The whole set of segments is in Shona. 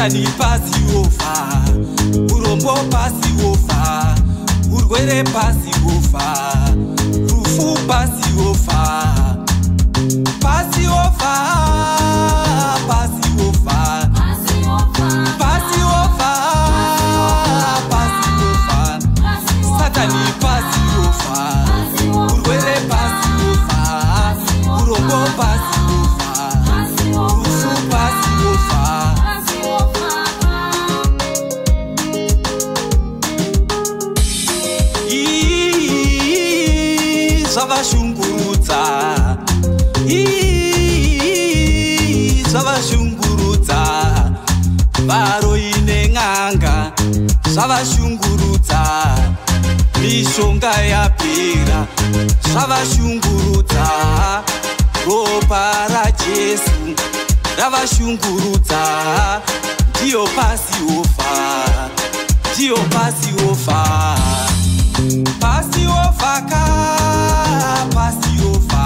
Satani pasi ofa, urombo pasi ofa, urwere pasi ofa, rufu pasi ofa, pasi ofa, pasi ofa, pasi ofa, pasi ofa, Satani pasi ofa, urwere pasi ofa, urombo pasi ofa, rufu pasi ofa. Zavashungurudza varo ine ng'anga, zvavashungurudza mishonga yapera, zvavashungurudza ropa raJesu ravashungurudza, ndiyo pasi ofa, ndiyo pasi ofa, pasi ofa ka, pasi ofa,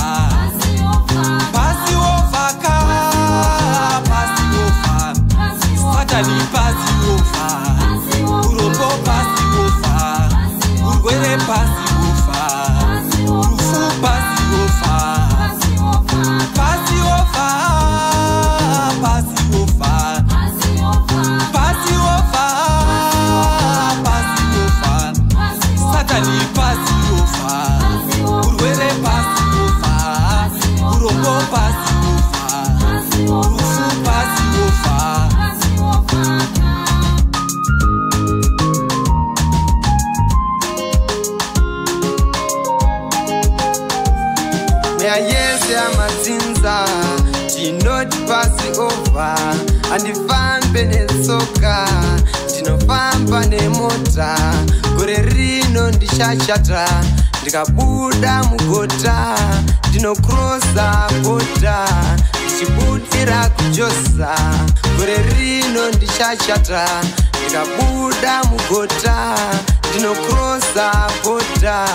pasi ofa ka, pasi ofa, Satani pasi ofa, urombo pasi ofa, urwere pasi ofa, rufu pasi ofa, pasi ofa, pasi ofa, pasi ofa, pasi ofa, Satani pasi ofa, urwere pasi ofa, urombo pasi ofa, rufu pasi ofa. Yese amatsinza tinoti pasi over, andifambe netsoka tinofamba nemota, gore rino ndishashata ndikabuda mugota, ndinokrosa boda ndichibudira kujosa, gore rino ndishashata ndikabuda mugota, ndinokrosa boda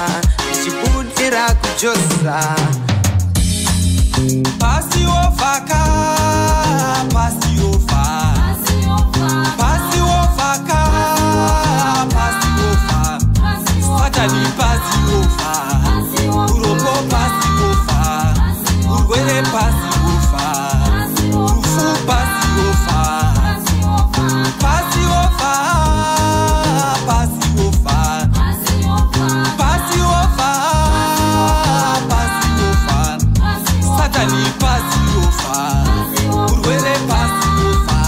ndichibudira kujosa. Pasi ofa ka, pasi ofa, pasi ofa ka, pasi ofa, Satani pasi ofa, urombo pasi ofa, urwere pasi ofa, rufu pasi ofa, pasi ofa, pasi ofa, pasi ofa, pasi ofa, Satani pasi ofa, urwere pasi ofa,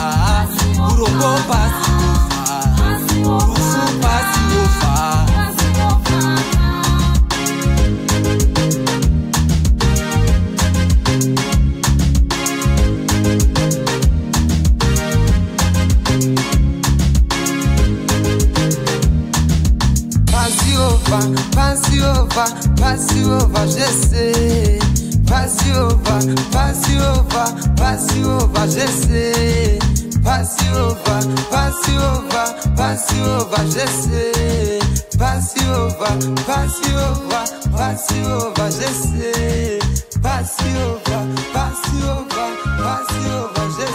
urombo pasi ofa, rufu pasi ofa. Pass over, Jesse. Pass over, Jesse. Pass over, Jesse. Pass over, Jesse. Pass over, Jesse.